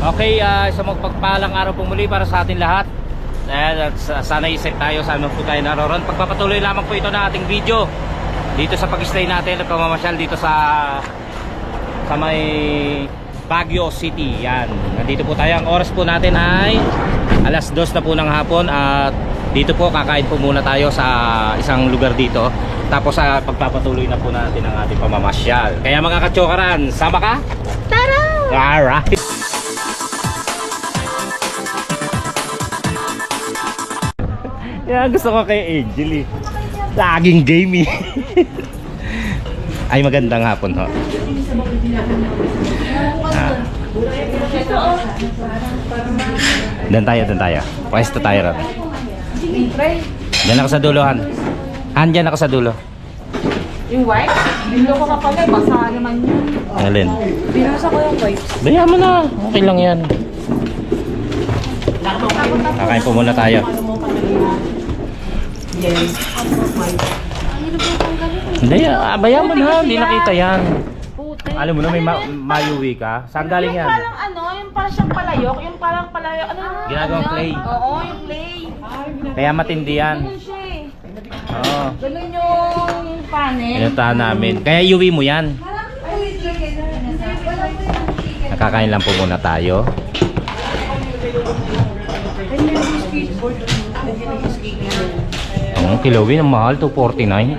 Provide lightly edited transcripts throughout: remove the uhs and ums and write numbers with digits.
Okay, sa magpagpalang araw po muli para sa atin lahat. At sana isip tayo saan po tayo naroon. Pagpapatuloy lamang po ito ng ating video dito sa pag-stay natin at pamamasyal dito sa may Baguio City. Yan, nandito po tayo. Ang oras po natin ay alas 2 na po ng hapon. At dito po kakain po muna tayo sa isang lugar dito. Tapos pagpapatuloy na po natin ang ating pamamasyal. Kaya mga kachokaran, sama ka? Tara! Alright! Yeah, gusto ko kay Angel eh. Laging game eh. Ay, magandang hapon ho. Dan tayo. Pwesto tayo rin. Diyan ako sa dulo, Han. Han, dyan ako sa dulo. Yung wipes? Bilo ko ka pala, basa naman yun. Alin? Binasa ko yung wipes. Daya mo na. Okay lang yan. Kakain po muna tayo. Hindi, abayan mo na. Hindi nakita yan. Alam mo na may mayuwi ka. Saan galing yan? Yung parang yung parang siyang palayok. Yung parang palayok. Ginagawang clay. Oo, yung clay. Kaya matindi yan. Ganun siya eh. Oo. Ganun yung panel. Pinuntahan namin. Kaya iuwi mo yan. Nakakain lang po muna tayo. Ang kilawin, ang mahal, 249.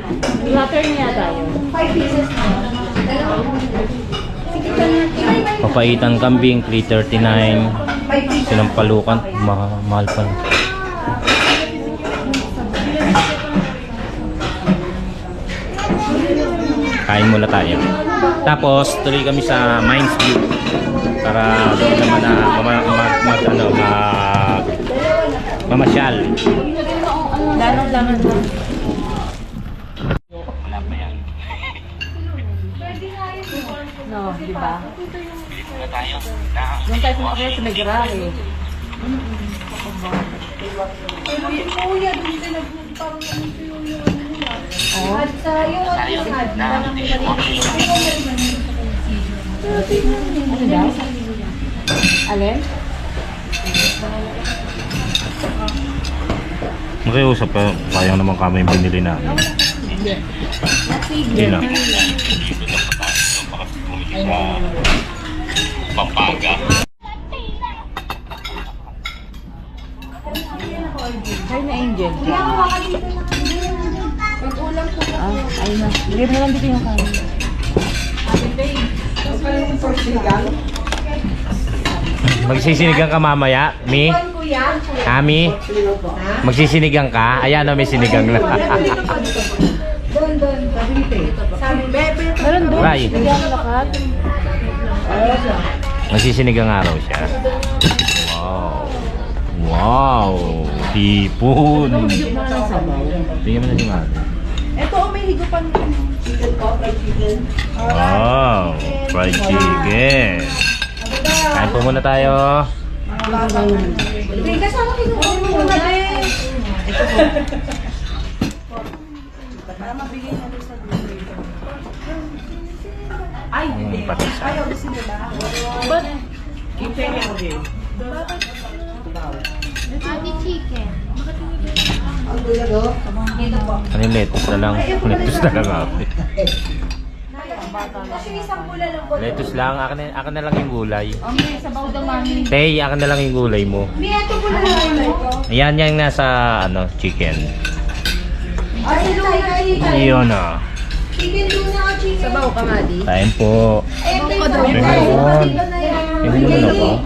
Later niya tayo. 5 pieces na. Papaitan kambing, 339. Sinampalukan, mahal pa. Kain muna tayo. Tapos tuloy kami sa Mines View para doon naman na mamasyal. Laman. Wala pa yan. No, di ba? Bili muna tayo. Doon tayo kumakaya sa Megrahe. Ano daw? Alin? Makiusap ka, sayang naman kami yung binili na. Hindi na. Pampaga. Hi na Angel. Ayun na. Lagay mo lang dito yung kanin. Magsisinigang ka mamaya, Mi? Ami? Magsisinigang ka? Ayan o, may sinigang na. Meron doon. Ray. Lagyan mo lahat. Magsisinigang araw siya. Wow! Tipon! Tingnan mo na si Mami. Ito, may higupan mo. Chicken po, fried chicken. Wow! Fried chicken! Kain po muna tayo. Kasama higupan mo muna eh. Para mabigyan na sa dito. Ay, hindi. Patis. Ayaw gusto nila. But, kita niya mo din. Ati chicken. Ano yung lettuce na lang? Lettuce na lang ako. Lettuce lang. Akin na lang yung gulay. may sabaw daw mami. Tay, akin na lang yung gulay mo. Ayan yung nasa chicken. Iyon na. Sabaw ka, Madi. Kain po. Meron. Yung muna na po.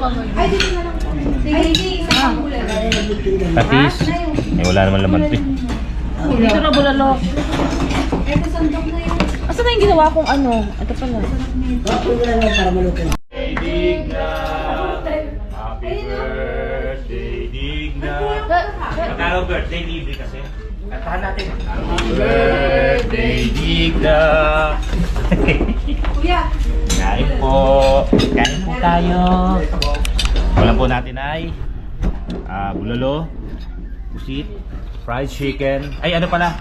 Patis. Wala naman laman ito. Dito na bulalok. Asa na yung ginawa kong Ito pala. Hey, Digna. Happy birthday, Digna. Magkano birthday, libre kasi. Kantahan natin. Happy birthday, Digna. Kain po. Kain po tayo. Walang po natin ay bulalo, pusit, fried chicken. Ay, ano pala?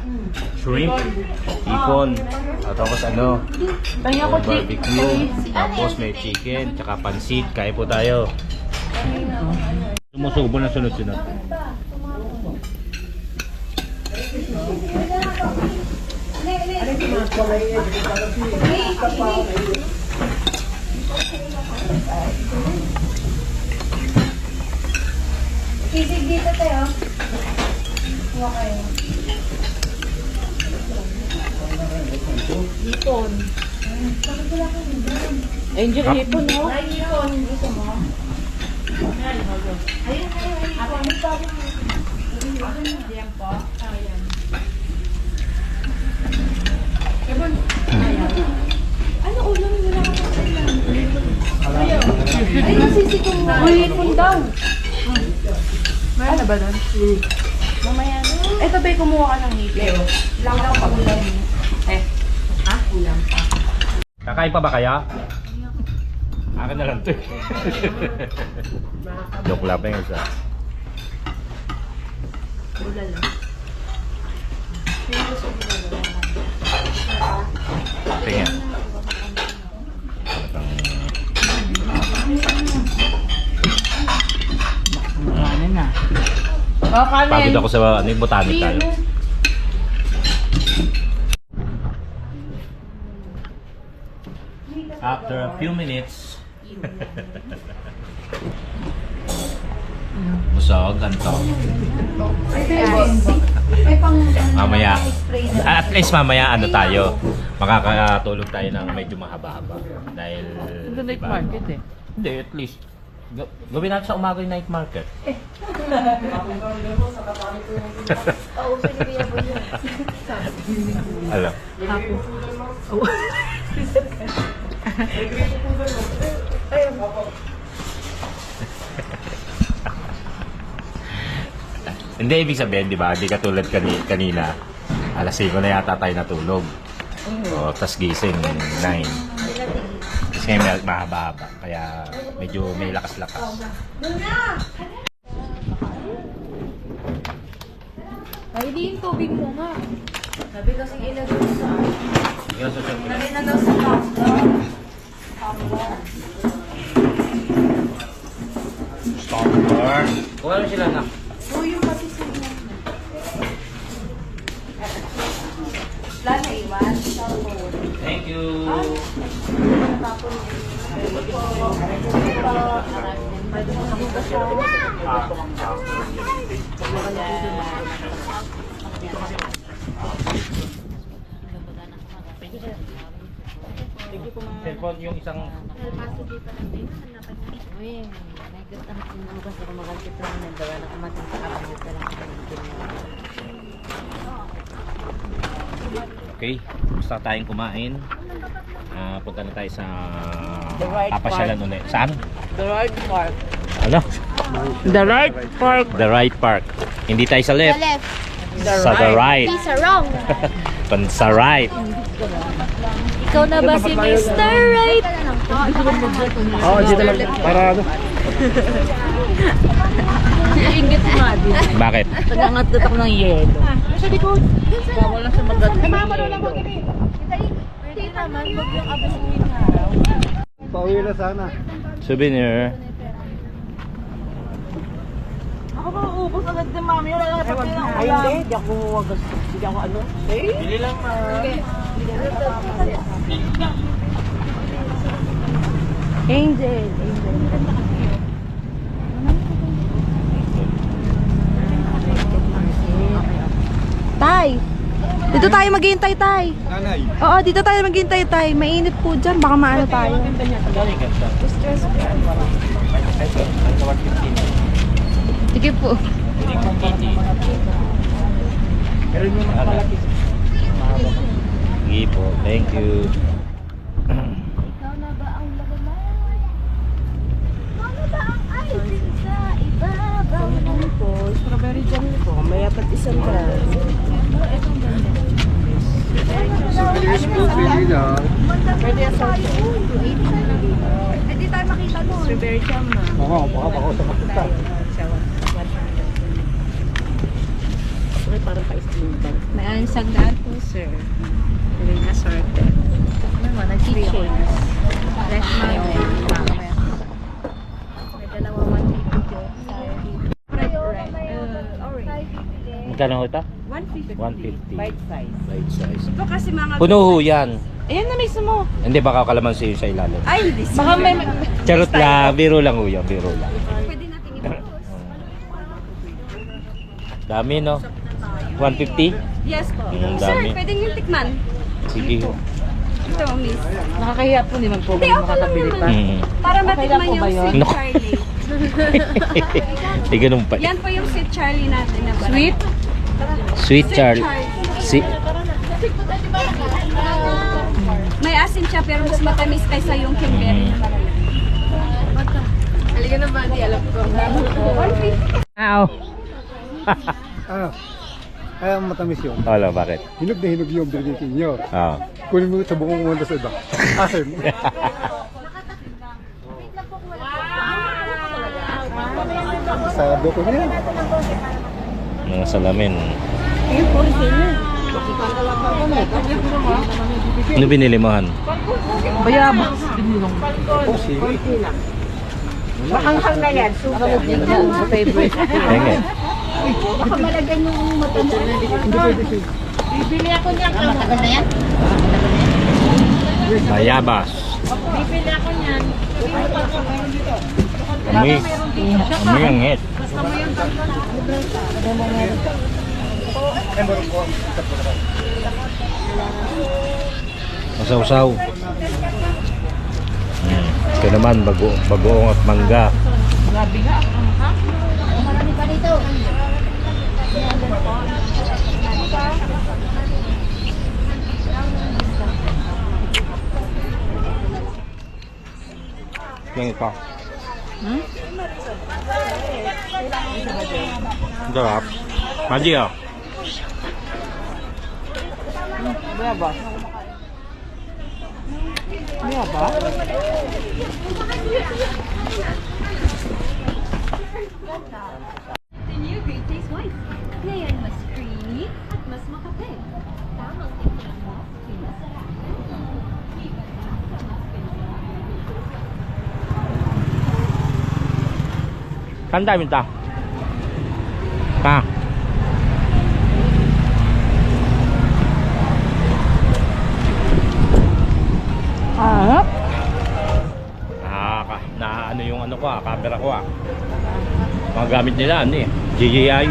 Shrimp, ipon. Tapos Kanya ko barbecue. Tapos may chicken, tsaka pansit. Kain po tayo. Sumusubo na sunod-sunod. Sisig dito tayo. Kuha kayo. Hipon. Angel hipon, no? Ay, hipon. Gusto mo? Ayun. Ako, ano pa? Diyan po. Ayan. Ano ulam? Wala ka pa ulam. Ay, nasisig ko mo. Hipon daw. Meron na ba doon? Mamaya na. Ito ba kumuha ka ng hipon? Lang daw pa ulam. Ulam pa. Kakain pa ba kaya? Akin na lang to. Joke lang pa yung isa. Tingnan. Ano na? Oh, kanin. Pagod ako sa ano, yung botanical. After a few minutes, busog, ganito. Ay, pang Mamaya, at least mamaya ano tayo, makakatulog tayo ng medyo mahaba-haba. Dahil, Ito night diba? market eh. Hindi, at least. Gawin natin sa umaga yung night market. Oo, sige po yun. Alam. Hindi, ibig sabihin, di ba? Hindi katulad kanina. Alas 5 na yata tayo natulog. O, tas gising 9. Kasi ngayon mahaba-haba. Kaya medyo may lakas-lakas. Ay, di yung tubig mo nga. Sabi kasing ilagay mo sa... Yung susunod ko lang. Lagay na daw sa pasta. Stopper. Kung ano sila na? Oo, yung pati sa inyo. Wala na iwan. Thank you. Cellphone yung isang Uy, may gusto na sinugas ako magalkit lang ng gawa na kumating sa kapatid na lang okay. Basta tayong kumain. Punta na tayo sa The right papasyalan ulit. Saan? The right park. Ano? The right park. The right park. Hindi tayo sa left. left. Sa the right. He's wrong. Sa right. Ikaw na ba si Mr. Right? Oo, dito lang. Para ano? Ingit nga din. Bakit? Tagangat ako ng yelo. Bawal lang sa magat. Hindi naman, huwag yung abusuin nga raw. Pauwi na sana. Souvenir. Ako ba ubos agad ni mami? Wala lang pati ng ulam. Ay, hindi. Di ako wagas. Hindi ako ano. Eh? Bili lang ma. Angel. Tay, dito tayo maghihintay, tay. Nanay. Oo, dito tayo maghihintay, tay. Mainit po dyan, baka maano tayo. Sige po. Sige po. Thank you. Ikaw na ba ang lagaman? Ikaw na ba ang ice sa ibabaw? Ano po? Strawberry jam po. May apat isang daan. Souvenirs po, pili lang. Pwede yan sa Hindi tayo makita doon. strawberry jam na. Oo, baka baka sa makita. Okay, parang pa-steam bag. May ansag daan po, sir. Very assorted. Naman, nag-change. Fresh mayo. May dalawa man. Magkano ho ito? 150. 150. Bite size. Right size. Ito kasi mga... Puno ho yan. Ayan na mismo. Hindi, baka kalamansi yun sa ilalim. Ay, hindi. Baka may... Charot lang, biro lang ho yan, biro lang. Pwede natin ibuhos. Dami, no? 150? Yes po. Ang Sir, dami. pwede yung tikman. Sige ho. Ito, miss. Nakakahiya po, hindi po Hindi, kayo okay lang makakabili pa. naman. Mm. Para Okay lang matikman po ba yung yun? sweet Naku. Charlie. Hindi ganun pa. Yan po yung sweet Charlie natin na ba? Sweet? Sweet Charlie. Si May asin siya pero mas matamis kaysa yung Kimberly na marami. Halika na ba? Di alam ko. Ow. Ano? Ay, ang matamis yun. Wala, bakit? Hinog na hinog yung Burger King nyo. Ah. Kunin mo sa buong mundo sa iba. Asim. Sabi ko niya. Mga salamin. Ano binili mo, Han? Bayabas. Binilong. Oh, sige. Makanghang na yan. Super. Sa favorite. Enge. Hindi pwede siya. Bibili ako niyan. Matagal na yan? Bayabas. Bibili ako niyan. Amoy. Amoy ang hit. Masaw-saw. Ito naman, bagoong at mangga. Yang ito. Sarap. Maji ah. Bayabas. Bayabas? The new Great Taste Wine. Ngayon mas creamy at mas makapig. Tamang timpla mo, pinasarap. Saan tayo minta? Ta. Harap. Na ano yung ano ko camera ko Mga gamit nila ano eh. DJI.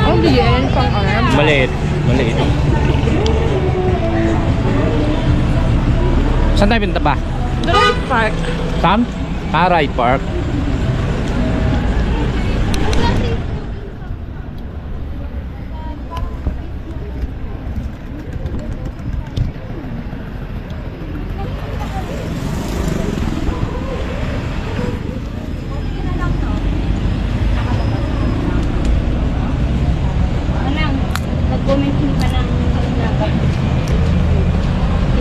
Oh, hindi yan. Pang-arm. Maliit. Maliit. Saan tayo pinta ba? Drive park. Saan? Ride Park. Anang, nag-comment ka ng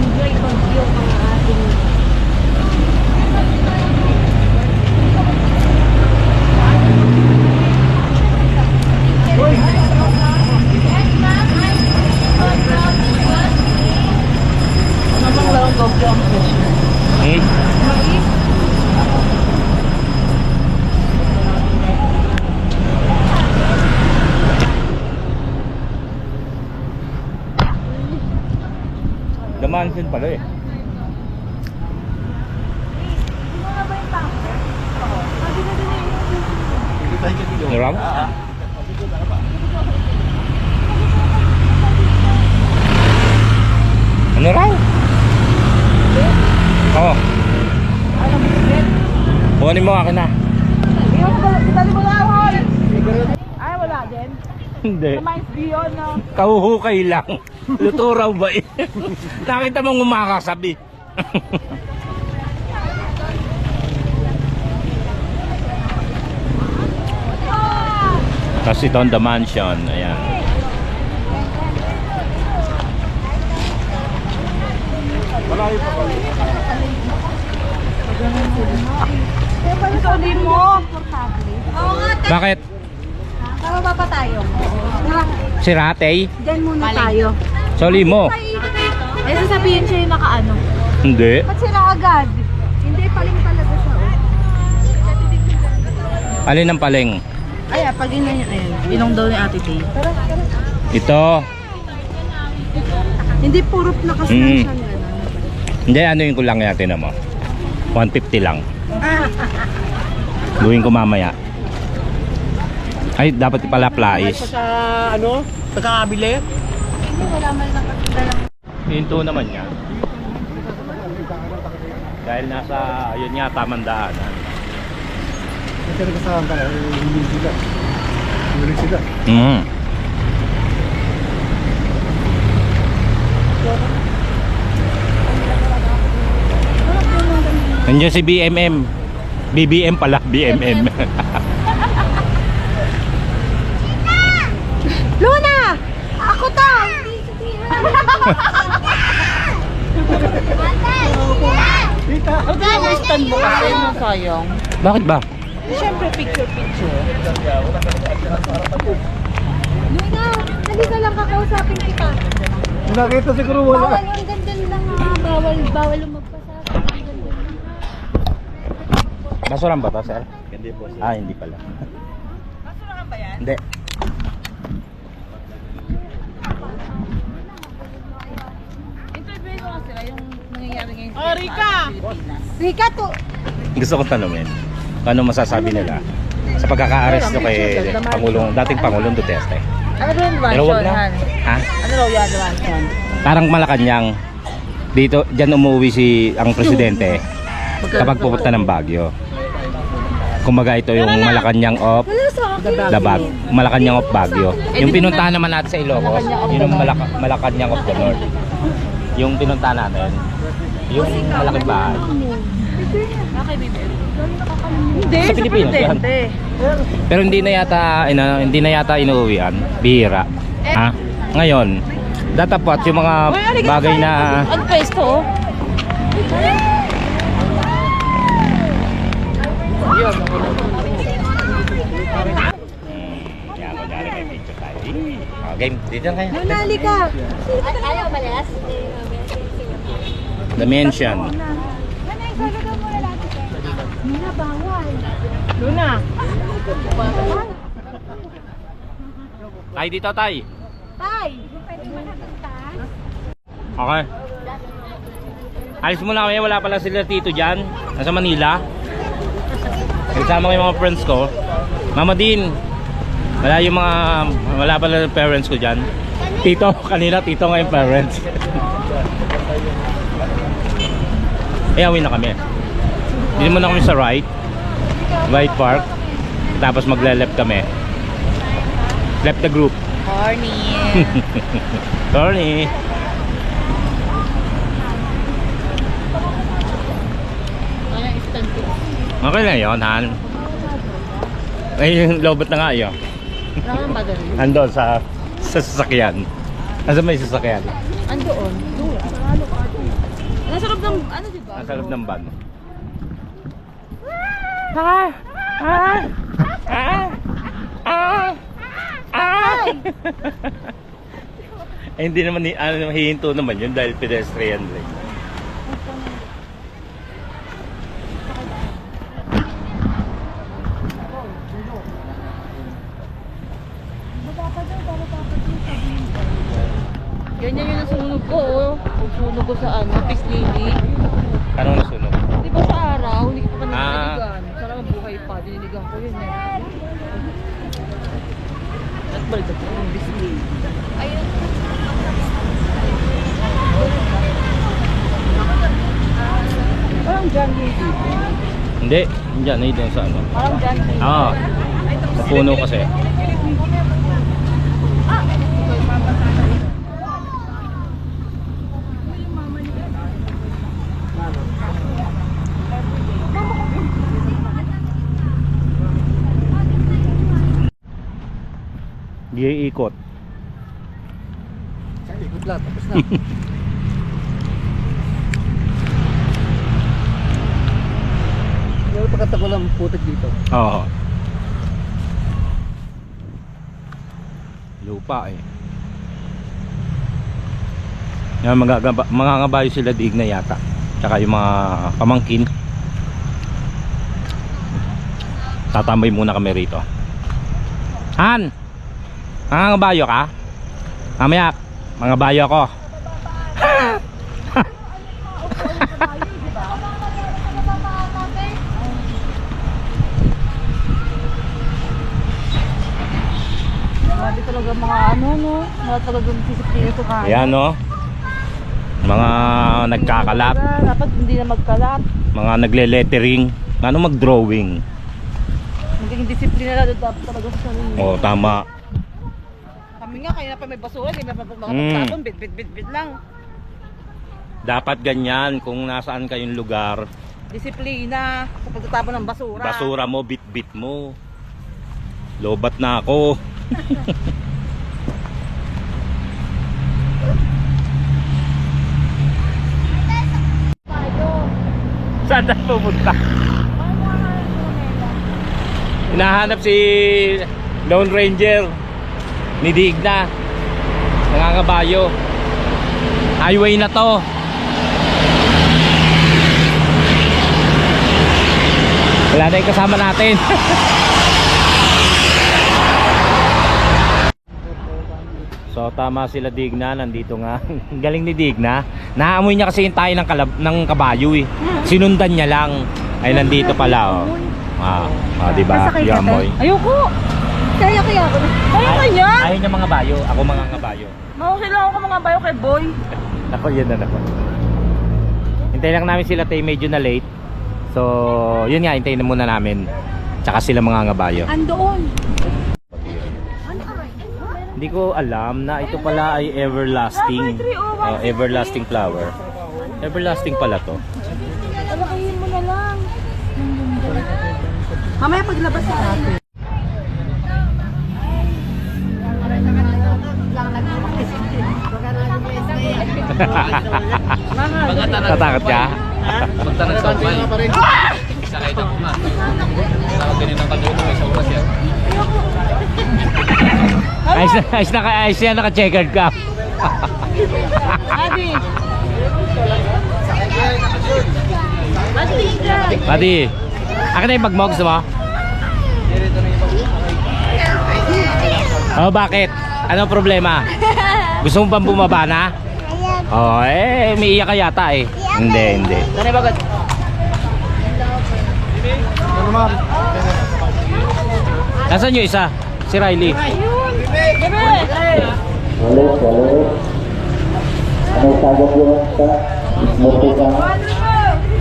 enjoy Baguio ang ating Namang lang gawin ang fish. Damansin pala eh. Ano raw? Ano raw? Oo. Kuhanin mo akin na. Dali mo lang, Hoy! Ay, wala din. Hindi. Mais beyond, no? Kahuhukay lang. Luto raw ba eh? Nakita mong umakasabi. Tapos ito ang The Mansion. Ayan. Ito din mo. Oo nga, Bakit? tama ba pa tayo? Si Ratay? Diyan muna tayo. Soli mo? Eh, sasabihin siya yung nakaano. Hindi. Ba't sila agad? Hindi, paling talaga siya. Alin ang paleng? Ay, Pag yun na yun, ayun. Inong daw ni Ate Tay. Ito. Hindi puro lakas lang Mm. siya gano'n. Hindi, ano yung kulang natin mo? 150 lang. Gawin ko mamaya. Ay, dapat pala plais. Sa ano? Pagkakabili? Hinto naman yan. Dahil nasa, yun nga, tamang daanan. Kasi nagkasama ka, hindi sila. Huli sila. Nandiyan si BMM. BBM pala, BMM. Luna! Ako to! Tita! Ano yung stand mo kasi yung sayang? Bakit ba? Siyempre picture. Luna! Halika lang kakausapin kita. Nakita siguro wala. Bawal yung ganda lang ha. Bawal lumagpasa. Ang ganda lang. Basuran ba to, sir? Hindi po, sir. Ah, hindi pala. Basurahan ba yan? Hindi. Interview ko nga sila yung nangyayari ngayon. Oh, Rika! Rika to. Gusto kong tanungin, paano masasabi nila sa pagkaka-arrest nyo kay dating Pangulong Duterte? Ano ba yung Pero wag mansion? na. Ha? Ano raw yan, mansion? Parang Malacanang. Dito, dyan umuwi ang presidente kapag pupunta ng Baguio. Kumbaga ito yung Malacanang of Dabag, Malacanang of Baguio. Yung pinuntahan naman natin sa Ilocos, yun yung Malacanang of the North. Yung pinuntahan natin, yung malaking bahay. Hindi, Sa Pilipinas yan. Pero hindi na yata inuuwian. Bihira. Ha? Ngayon, datapat yung mga bagay na Ang pwesto, oh. yan, kunyari may picture tayo. Game, dito na kayo. Luna, halika. Ayaw malas. The Mansion. Nanay, solo daw muna natin. Luna, bawal. Luna. Tay dito, tay. Tay, pwede ba napunta? Okay. Alis muna kami, wala pala sila tito dyan. Nasa Manila. Kasama ko yung mga friends ko. Mama din. Wala pala yung parents ko dyan. Tito, kanina tito ngayon parents. Awin na kami. Dito muna kami sa Right Park. Tapos magle-left kami. Left the group. Corny. Sorry. Ano yung stand ko? Okay na yun, Han. Ay, yung lobot na nga yun. Wala kang ba ganun? Andun sa sasakyan. Nasa may sasakyan. Andoon. Doon. Nasa loob ng, ano diba? Nasa loob ng van. Eh, hindi naman hihinto naman yun dahil pedestrian lane. Ganyan yung nasunog ko, oh. Nasunog ko sa ano, Peace Lady. Anong nasunog? Di ba sa araw, hindi ko pa Ah. naninigan. Sana mabuhay pa, dininigan ko yun eh. At balik ako ng Peace Lady. Ayun. Parang John Lady. Hindi, dyan, ay doon sa ano. Parang John Lady. Ah, sa puno kasi. Di ikot. Ikot lang, tapos na. Pero pagkata ko lang putik dito. Oo. Lupa eh. Yan, mangangabayo sila diig na yata. Tsaka yung mga pamangkin. Tatambay muna kami rito. Han, mga bayo ka? Mamaya, mga bayo ko. Grabe talaga mga ano, no? Mga talagang disiplina to kaya. Ayan no. Mga nagkakalat, Dapat hindi na magkalat. mga nagle-lettering, ano mag-drawing. Magiging disiplina na dapat talaga sa sarili. Oh, tama. Kami nga, kaya pa may basura, hindi na makapagtapon, bit lang. Dapat ganyan kung nasaan kayong lugar. Disiplina sa pagtatapon ng basura. Basura mo, bit-bit mo. Lobat na ako. Saan tayo pumunta? Hinahanap si Lone Ranger ni Digna. Nangangabayo. Highway na to. Wala na yung kasama natin. So tama sila Digna, nandito nga. Galing ni Digna. Naamoy niya kasi yung tayo ng kabayo eh. Sinundan niya lang. Ay nandito pala oh. Diba? Yung amoy. Ayoko! Kaya ako. Kaya kanya? Ayaw niya mga bayo. Ako mga kabayo. Mahusay lang ako mga bayo kay Boy. Ako yan na naman. Hintayin lang namin sila tayo medyo na late. So yun nga, hintayin na muna namin. Tsaka sila mga ngabayo. Andoon. Hindi ko alam na ito pala ay everlasting. Everlasting flower. Everlasting pala to. Palakihin mo na lang. Mamaya paglabas sa akin. Tatakot ka? Magtanong sa umay. Isa kayo na kuma. Tawag ganun ng kaluluto may sa oras yan. Ayos yan, naka-checkered ka. Adi! Buddy, akin na yung bag mo, gusto mo? Oh, bakit? Ano problema? Gusto mo bang bumaba na? Oh, may iyak ka yata eh. Hindi. Tani bagad. Ano ma'am? Nasaan yung isa? Si Riley.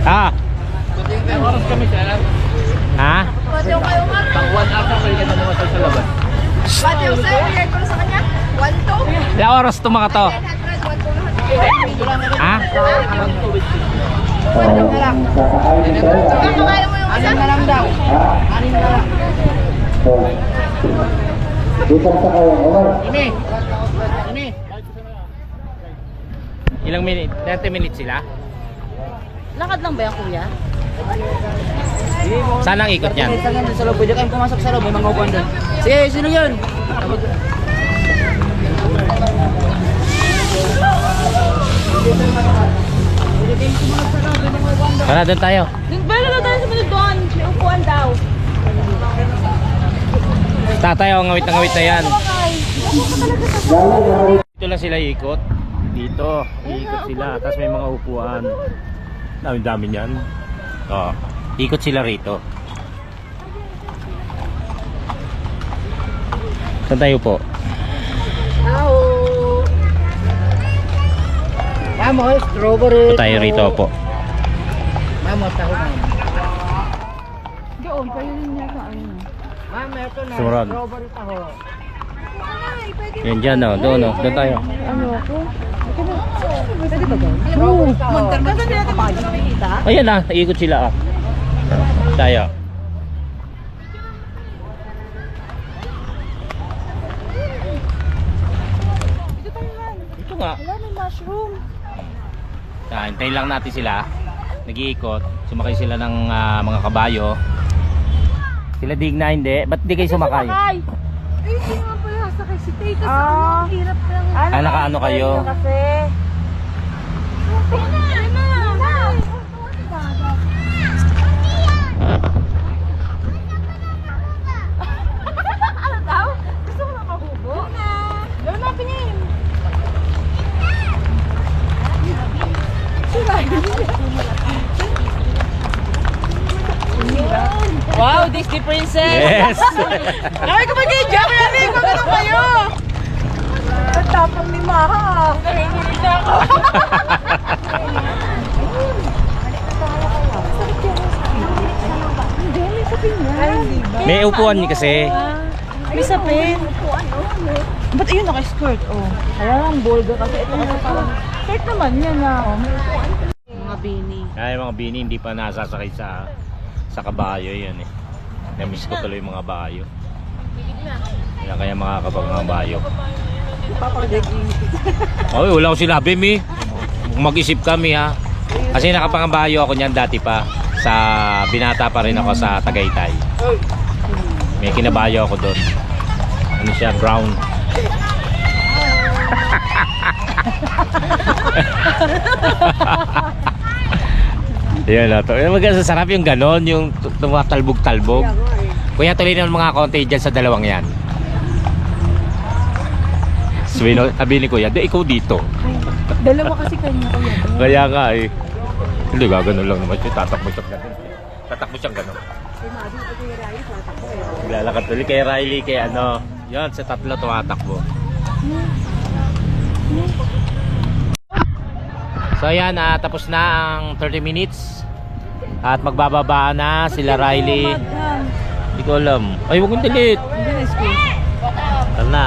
Ha? Oras kami siya lang. Ha? Pang 1 hour na kayo na naman sa labas. Pati yung sir, bigay ko na sa kanya. 1, 2. Ilang oras ito mga to? Ha? Kung kaya mo yung isa. Na lang daw. Anin na lang. Ini. Ilang minute? 30 minutes sila? Lakad lang ba yan, kuya? Saan ang ikot niyan? Saan yan sa loob? Pwede kayong pumasok sa loob. May mga upuan doon. Sige, sino yun? Tara, doon tayo. Bala na tayo sa mga doon. May upuan daw. Tatayo, ngawit na yan. Dito lang sila ikot. Dito, ikot sila. Tapos may mga upuan. Dami niyan. Oh, ikot sila rito. Saan tayo po? Mamo, strawberry. Tayo rito po. Mamo, taho na. Doon, kayo rin niya sa ano. Mamo, ito na. Sumunod. Strawberry taho. Yan dyan, no? Doon, no? Doon tayo. Ano ako? Pwede ba doon? Strawberry taho. Kasi nila ito makikita. Ayan na, ikot sila ah. Tayo. Ito nga. Wala, may mushroom. Hintayin lang natin sila. Nag-iikot. Sumakay sila ng mga kabayo. Sila Digna hindi. Ba't di kayo sumakay? Ay, hindi naman pala sakay si Tay. Kasi ang hirap lang. Nakaano kayo? Kasi. Wow, Disney princess! Yes! Ay, kapag i-jump namin, kung ano kayo! Ang tapang ni Maha! Nanginginig na ako! Hindi, may sabihin na. Ay, hindi ba? May upuan niya kasi. May sapin. Ba't ayun naka-skirt? Oh. Kaya lang, bolga kasi. Ito kasi parang skirt naman yan ah. Oh, may upuan. Mga bini. Ay, mga bini hindi pa nasasakay sa kabayo yan eh. Namiss ko tuloy yung mga bayo. Kaya makakapag mga bayo. Oy, wala akong sinabi, mi. Mag-isip kami ha. Kasi nakapangabayo ako niyan dati pa. Sa binata pa rin ako sa Tagaytay. May kinabayo ako doon. Ano siya, brown. Yan na to. Sarap yung ganon, yung tumatalbog-talbog. Kuya, tuloy na mga konti dyan sa dalawang yan. Sabi ni Kuya, di ikaw dito. Dalawa kasi kanya kuya. Kaya nga eh. Hindi, gagano lang naman siya. Tatakbo siyang gano'n. Tatakbo siyang gano'n. Lalakad tuloy kay Riley, kay ano. Yan, sa tatlo tumatakbo. So yan, tapos na ang 30 minutes. At magbababa na sila Riley. Hindi ko alam. Ay, huwag mong delete. Hindi na space. Tara na.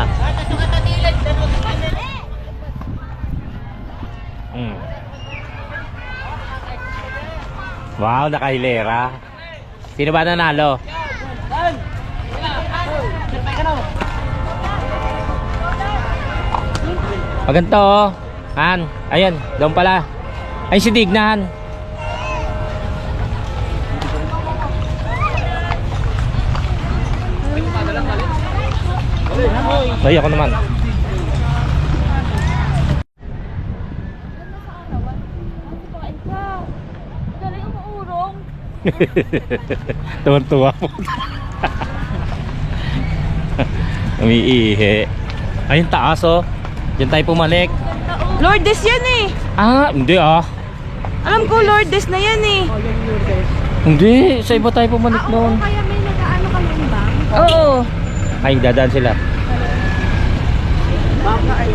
Wow, nakahilera. Sino ba nanalo? Maganto oh. Han, ayan, doon pala. Ay, si Dignan. Ay, ako naman. Kain ka. Galing umuurong. Tuwan-tuwa po. Umiihi. Ayun, taas oh. Diyan tayo pumalik. Lourdes yan eh. Ah, hindi ah. Alam ko Lourdes na yan eh. Hindi, sa iba tayo pumalik noon. Kaya may nag-ano kayong bang? Oo. Ay, dadaan sila. Baka ay